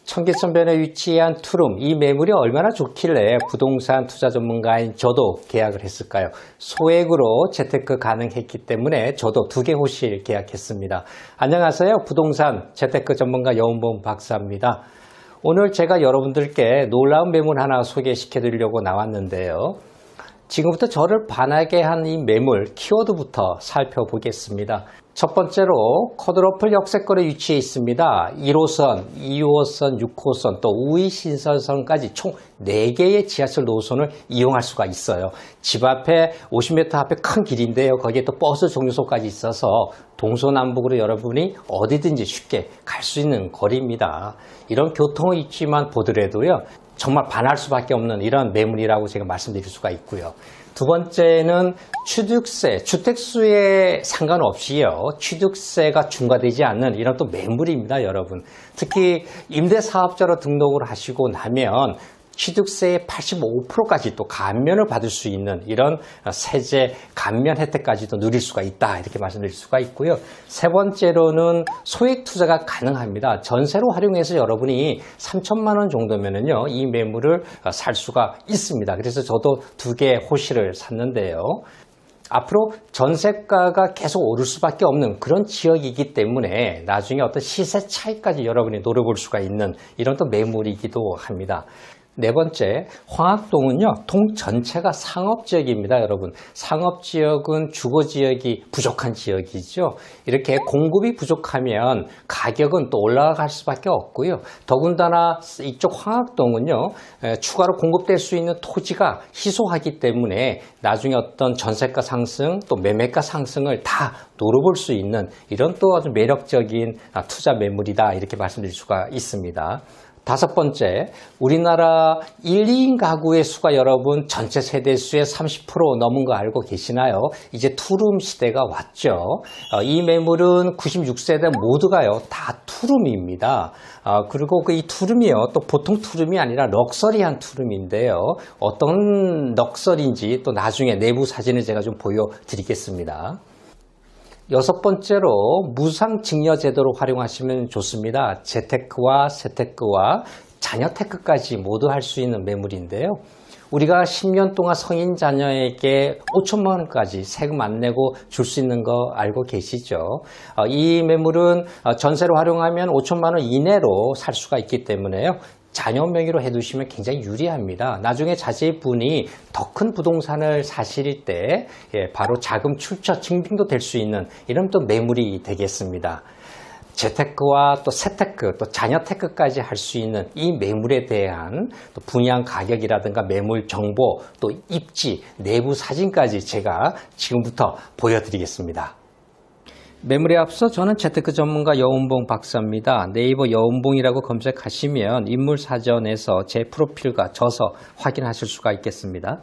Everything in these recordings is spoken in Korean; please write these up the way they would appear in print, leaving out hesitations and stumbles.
청계천변에 위치한 투룸, 이 매물이 얼마나 좋길래 부동산 투자 전문가인 저도 계약을 했을까요? 소액으로 재테크 가능했기 때문에 저도 2개 호실 계약했습니다. 안녕하세요. 부동산 재테크 전문가 여운봉 박사입니다. 오늘 제가 여러분들께 놀라운 매물 하나 소개시켜 드리려고 나왔는데요. 지금부터 저를 반하게 한 이 매물 키워드부터 살펴보겠습니다. 첫 번째로 쿼드러플 역세권에 위치해 있습니다. 1호선, 2호선, 6호선, 또 우이 신설선까지 총 4개의 지하철 노선을 이용할 수가 있어요. 집 앞에 50m 앞에 큰 길인데요. 거기에 또 버스 정류소까지 있어서 동서남북으로 여러분이 어디든지 쉽게 갈 수 있는 거리입니다. 이런 교통 위치만 보더라도요. 정말 반할 수밖에 없는 이런 매물이라고 제가 말씀드릴 수가 있고요. 두 번째는 취득세, 주택수에 상관없이요. 취득세가 중과되지 않는 이런 또 매물입니다, 여러분. 특히 임대사업자로 등록을 하시고 나면 취득세의 85%까지 또 감면을 받을 수 있는 이런 세제 감면 혜택까지도 누릴 수가 있다, 이렇게 말씀드릴 수가 있고요. 세 번째로는 소액 투자가 가능합니다. 전세로 활용해서 여러분이 3천만 원 정도면은요, 이 매물을 살 수가 있습니다. 그래서 저도 2개 호실을 샀는데요. 앞으로 전세가가 계속 오를 수밖에 없는 그런 지역이기 때문에 나중에 어떤 시세 차이까지 여러분이 노려볼 수가 있는 이런 또 매물이기도 합니다. 네 번째, 황학동은요, 동 전체가 상업지역입니다, 여러분. 상업지역은 주거지역이 부족한 지역이죠. 이렇게 공급이 부족하면 가격은 또 올라갈 수밖에 없고요. 더군다나 이쪽 황학동은요, 추가로 공급될 수 있는 토지가 희소하기 때문에 나중에 어떤 전세가 상승, 또 매매가 상승을 다 노려볼 수 있는 이런 또 아주 매력적인 투자 매물이다, 이렇게 말씀드릴 수가 있습니다. 다섯 번째, 우리나라 1, 2인 가구의 수가 여러분 전체 세대수의 30% 넘은 거 알고 계시나요? 이제 투룸 시대가 왔죠. 이 매물은 96세대 모두가요, 다 투룸입니다. 그리고 이 투룸이요, 또 보통 투룸이 아니라 럭셔리한 투룸인데요. 어떤 럭셔리인지 또 나중에 내부 사진을 제가 좀 보여드리겠습니다. 여섯 번째로 무상증여 제도를 활용하시면 좋습니다. 재테크와 세테크와 자녀테크까지 모두 할 수 있는 매물인데요. 우리가 10년 동안 성인 자녀에게 5천만 원까지 세금 안 내고 줄 수 있는 거 알고 계시죠? 이 매물은 전세로 활용하면 5천만 원 이내로 살 수가 있기 때문에요. 자녀 명의로 해두시면 굉장히 유리합니다. 나중에 자제분이 더 큰 부동산을 사실 때 바로 자금 출처 증빙도 될 수 있는 이런 또 매물이 되겠습니다. 재테크와 또 세테크, 또 자녀테크까지 할 수 있는 이 매물에 대한 또 분양 가격이라든가 매물 정보, 또 입지, 내부 사진까지 제가 지금부터 보여드리겠습니다. 매물에 앞서 저는 재테크 전문가 여운봉 박사입니다. 네이버 여운봉이라고 검색하시면 인물사전에서 제 프로필과 저서 확인하실 수가 있겠습니다.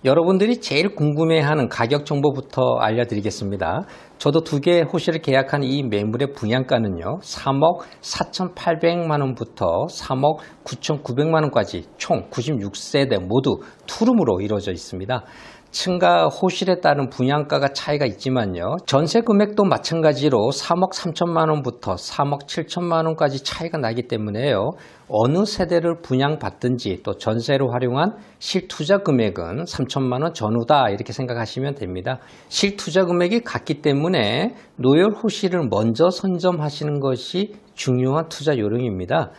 여러분들이 제일 궁금해하는 가격 정보부터 알려드리겠습니다. 저도 2개 호실을 계약한 이 매물의 분양가는요, 3억 4,800만 원부터 3억 9,900만 원까지 총 96세대 모두 투룸으로 이루어져 있습니다. 층과 호실에 따른 분양가가 차이가 있지만요. 전세 금액도 마찬가지로 3억 3천만 원부터 3억 7천만 원까지 차이가 나기 때문에요. 어느 세대를 분양받든지 또 전세로 활용한 실투자 금액은 3천만 원 전후다, 이렇게 생각하시면 됩니다. 실투자 금액이 같기 때문에 노열 호실을 먼저 선점하시는 것이 중요한 투자 요령입니다.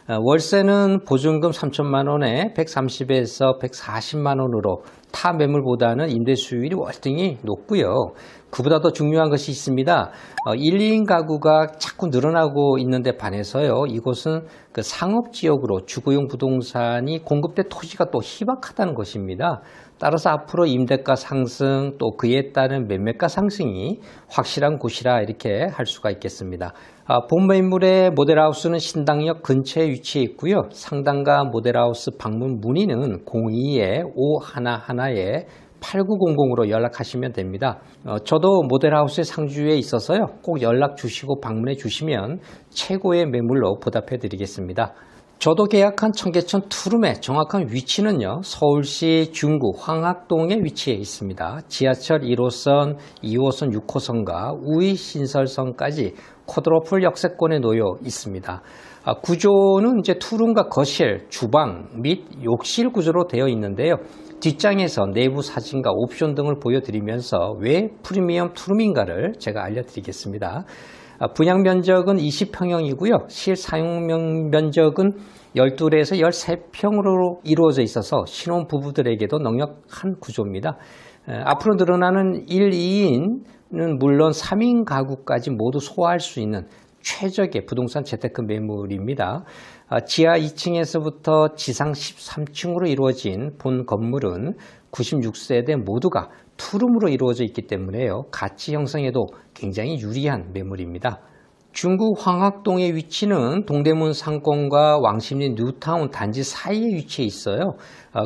월세는 보증금 3천만 원에 130에서 140만 원으로 타 매물보다는 임대 수율이 월등히 높고요. 그보다 더 중요한 것이 있습니다. 1, 2인 가구가 자꾸 늘어나고 있는데 반해서요. 이곳은 그 상업지역으로 주거용 부동산이 공급된 토지가 또 희박하다는 것입니다. 따라서 앞으로 임대가 상승, 또 그에 따른 매매가 상승이 확실한 곳이라 이렇게 할 수가 있겠습니다. 본 매물의 모델하우스는 신당역 근처에 위치해 있고요. 상당가 모델하우스 방문 문의는 02-511에 8900으로 연락하시면 됩니다. 저도 모델하우스의 상주에 있어서요. 꼭 연락 주시고 방문해 주시면 최고의 매물로 보답해 드리겠습니다. 저도 계약한 청계천 투룸의 정확한 위치는요, 서울시 중구 황학동에 위치해 있습니다. 지하철 1호선, 2호선, 6호선과 우이 신설선까지 쿼드러플 역세권에 놓여 있습니다. 구조는 이제 투룸과 거실, 주방 및 욕실 구조로 되어 있는데요. 뒷장에서 내부 사진과 옵션 등을 보여드리면서 왜 프리미엄 투룸인가를 제가 알려드리겠습니다. 분양 면적은 20평형이고요. 실사용 면적은 12에서 13평으로 이루어져 있어서 신혼 부부들에게도 넉넉한 구조입니다. 앞으로 늘어나는 1, 2인은 물론 3인 가구까지 모두 소화할 수 있는 최적의 부동산 재테크 매물입니다. 지하 2층에서부터 지상 13층으로 이루어진 본 건물은 96세대 모두가 투룸으로 이루어져 있기 때문에요. 가치 형성에도 굉장히 유리한 매물입니다. 중구 황학동의 위치는 동대문 상권과 왕십리 뉴타운 단지 사이에 위치해 있어요.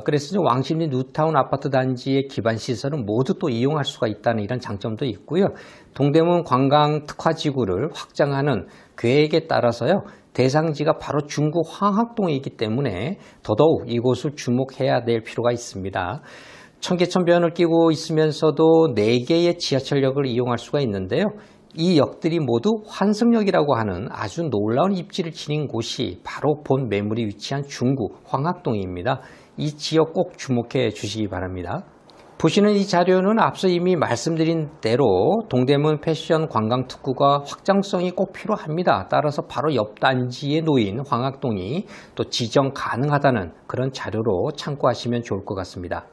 그래서 왕십리 뉴타운 아파트 단지의 기반 시설은 모두 또 이용할 수가 있다는 이런 장점도 있고요. 동대문 관광 특화지구를 확장하는 계획에 따라서요. 대상지가 바로 중구 황학동에 있기 때문에 더더욱 이곳을 주목해야 될 필요가 있습니다. 청계천변을 끼고 있으면서도 4개의 지하철역을 이용할 수가 있는데요. 이 역들이 모두 환승역이라고 하는 아주 놀라운 입지를 지닌 곳이 바로 본 매물이 위치한 중구 황학동입니다. 이 지역 꼭 주목해 주시기 바랍니다. 보시는 이 자료는 앞서 이미 말씀드린 대로 동대문 패션 관광 특구가 확장성이 꼭 필요합니다. 따라서 바로 옆 단지에 놓인 황학동이 또 지정 가능하다는 그런 자료로 참고하시면 좋을 것 같습니다.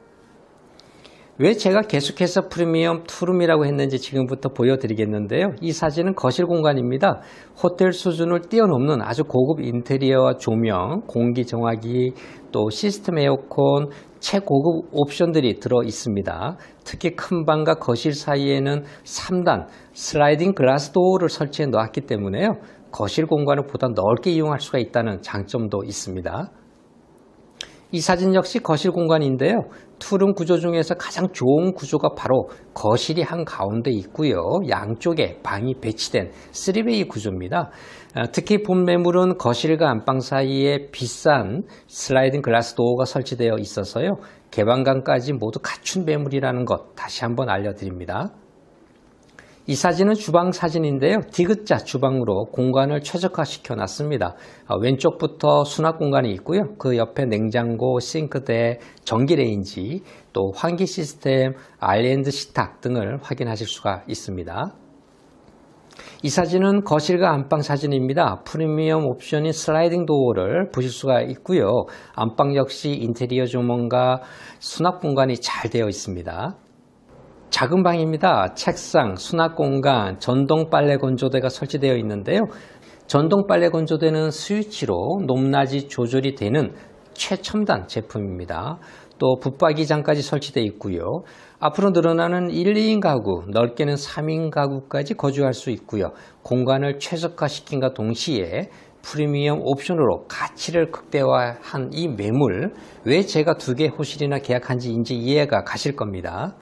왜 제가 계속해서 프리미엄 투룸이라고 했는지 지금부터 보여드리겠는데요. 이 사진은 거실 공간입니다. 호텔 수준을 뛰어넘는 아주 고급 인테리어와 조명, 공기 정화기, 또 시스템 에어컨, 최고급 옵션들이 들어 있습니다. 특히 큰 방과 거실 사이에는 3단 슬라이딩 글라스 도어를 설치해 놓았기 때문에요. 거실 공간을 보다 넓게 이용할 수가 있다는 장점도 있습니다. 이 사진 역시 거실 공간인데요. 투룸 구조 중에서 가장 좋은 구조가 바로 거실이 한가운데 있고요. 양쪽에 방이 배치된 3베이 구조입니다. 특히 본 매물은 거실과 안방 사이에 비싼 슬라이딩 글라스 도어가 설치되어 있어서요. 개방감까지 모두 갖춘 매물이라는 것 다시 한번 알려드립니다. 이 사진은 주방 사진인데요. 디귿자 주방으로 공간을 최적화시켜 놨습니다. 왼쪽부터 수납 공간이 있고요. 그 옆에 냉장고, 싱크대, 전기레인지, 또 환기 시스템, 아일랜드 식탁 등을 확인하실 수가 있습니다. 이 사진은 거실과 안방 사진입니다. 프리미엄 옵션인 슬라이딩 도어를 보실 수가 있고요. 안방 역시 인테리어 조명과 수납 공간이 잘 되어 있습니다. 작은 방입니다. 책상, 수납 공간, 전동 빨래 건조대가 설치되어 있는데요. 전동 빨래 건조대는 스위치로 높낮이 조절이 되는 최첨단 제품입니다. 또 붙박이장까지 설치되어 있고요. 앞으로 늘어나는 1, 2인 가구, 넓게는 3인 가구까지 거주할 수 있고요. 공간을 최적화시킨과 동시에 프리미엄 옵션으로 가치를 극대화한 이 매물, 왜 제가 2개 호실이나 계약한지 이제 이해가 가실 겁니다.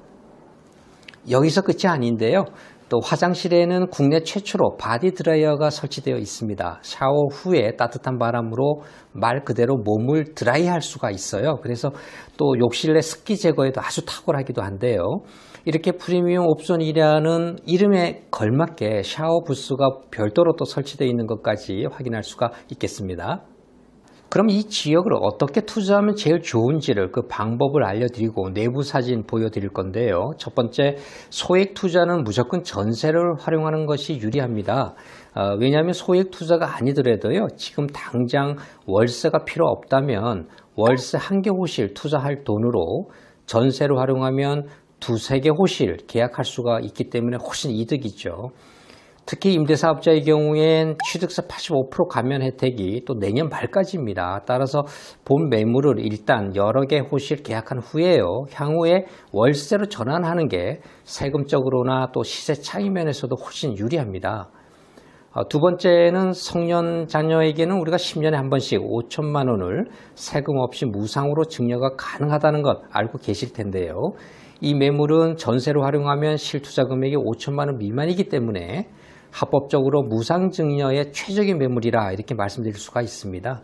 여기서 끝이 아닌데요. 또 화장실에는 국내 최초로 바디 드라이어가 설치되어 있습니다. 샤워 후에 따뜻한 바람으로 말 그대로 몸을 드라이할 수가 있어요. 그래서 또 욕실 내 습기 제거에도 아주 탁월하기도 한데요. 이렇게 프리미엄 옵션이라는 이름에 걸맞게 샤워 부스가 별도로 또 설치되어 있는 것까지 확인할 수가 있겠습니다. 그럼 이 지역을 어떻게 투자하면 제일 좋은지를 그 방법을 알려드리고 내부 사진 보여드릴 건데요. 첫 번째, 소액 투자는 무조건 전세를 활용하는 것이 유리합니다. 왜냐하면 소액 투자가 아니더라도요. 지금 당장 월세가 필요 없다면 월세 1개 호실 투자할 돈으로 전세를 활용하면 2, 3개 호실 계약할 수가 있기 때문에 훨씬 이득이죠. 특히 임대사업자의 경우엔 취득세 85% 감면 혜택이 또 내년 말까지입니다. 따라서 본 매물을 일단 여러 개 호실 계약한 후에요. 향후에 월세로 전환하는 게 세금적으로나 또 시세 차이 면에서도 훨씬 유리합니다. 두 번째는 성년 자녀에게는 우리가 10년에 한 번씩 5천만 원을 세금 없이 무상으로 증여가 가능하다는 것 알고 계실 텐데요. 이 매물은 전세로 활용하면 실투자 금액이 5천만 원 미만이기 때문에 합법적으로 무상증여의 최적의 매물이라 이렇게 말씀드릴 수가 있습니다.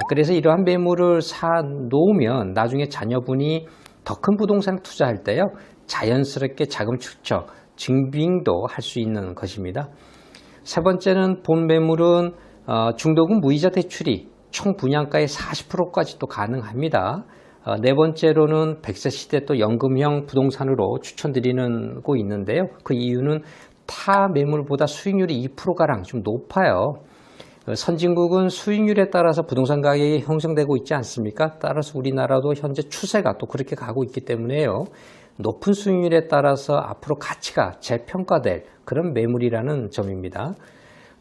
그래서 이러한 매물을 사 놓으면 나중에 자녀분이 더 큰 부동산 투자할 때요. 자연스럽게 자금 축적, 증빙도 할 수 있는 것입니다. 세 번째는 본 매물은 중도금 무이자 대출이 총 분양가의 40%까지 또 가능합니다. 네 번째로는 100세 시대 또 연금형 부동산으로 추천드리고 있는데요. 그 이유는 타 매물보다 수익률이 2%가량 좀 높아요. 선진국은 수익률에 따라서 부동산 가격이 형성되고 있지 않습니까? 따라서 우리나라도 현재 추세가 또 그렇게 가고 있기 때문에요. 높은 수익률에 따라서 앞으로 가치가 재평가될 그런 매물이라는 점입니다.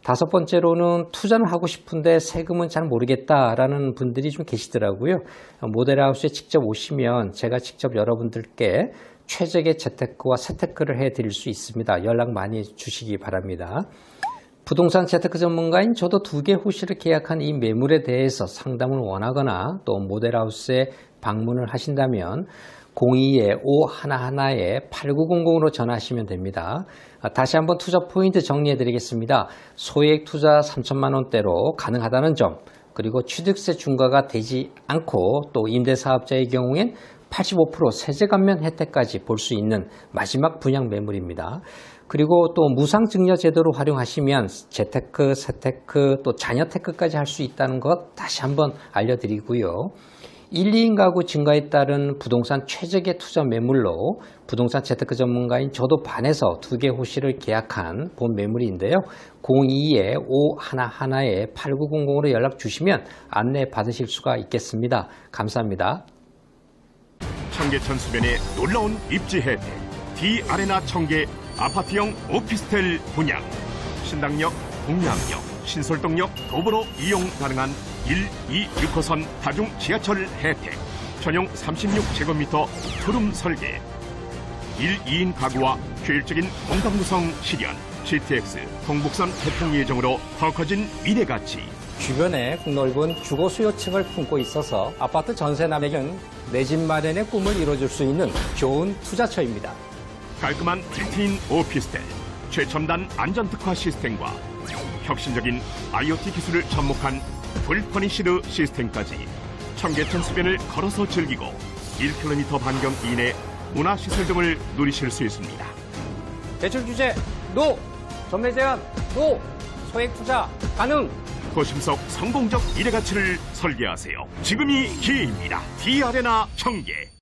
다섯 번째로는 투자는 하고 싶은데 세금은 잘 모르겠다라는 분들이 좀 계시더라고요. 모델하우스에 직접 오시면 제가 직접 여러분들께 최적의 재테크와 세테크를 해드릴 수 있습니다. 연락 많이 주시기 바랍니다. 부동산 재테크 전문가인 저도 2개 호실을 계약한 이 매물에 대해서 상담을 원하거나 또 모델하우스에 방문을 하신다면 02-511-8900으로 전화하시면 됩니다. 다시 한번 투자 포인트 정리해 드리겠습니다. 소액 투자 3천만 원대로 가능하다는 점, 그리고 취득세 중과가 되지 않고 또 임대사업자의 경우엔 85% 세제 감면 혜택까지 볼 수 있는 마지막 분양 매물입니다. 그리고 또 무상증여 제도로 활용하시면 재테크, 세테크, 또 자녀테크까지 할 수 있다는 것 다시 한번 알려드리고요. 1, 2인 가구 증가에 따른 부동산 최적의 투자 매물로 부동산 재테크 전문가인 저도 반해서 2개 호실을 계약한 본 매물인데요. 02-511-8900으로 연락 주시면 안내 받으실 수가 있겠습니다. 감사합니다. 청계천 수변의 놀라운 입지 혜택 D아레나 청계 아파트형 오피스텔 분양, 신당역, 공양역, 신솔동역 도보로 이용 가능한 1, 2, 6호선 다중 지하철 혜택, 전용 36제곱미터 투룸 설계, 1, 2인 가구와 효율적인 공간 구성 실현, GTX 동북선 개통 예정으로 더 커진 미래가치. 주변에 넓은 주거 수요층을 품고 있어서 아파트 전세남에게는 내 집 마련의 꿈을 이뤄줄 수 있는 좋은 투자처입니다. 깔끔한 빌트인 오피스텔, 최첨단 안전특화 시스템과 혁신적인 IoT 기술을 접목한 풀퍼니시드 시스템까지 청계천 수변을 걸어서 즐기고 1km 반경 이내 문화시설 등을 누리실 수 있습니다. 대출 규제 NO! 전매 제한 NO! 소액 투자 가능! 도심 속 성공적 미래가치를 설계하세요. 지금이 기회입니다. D아레나 청계.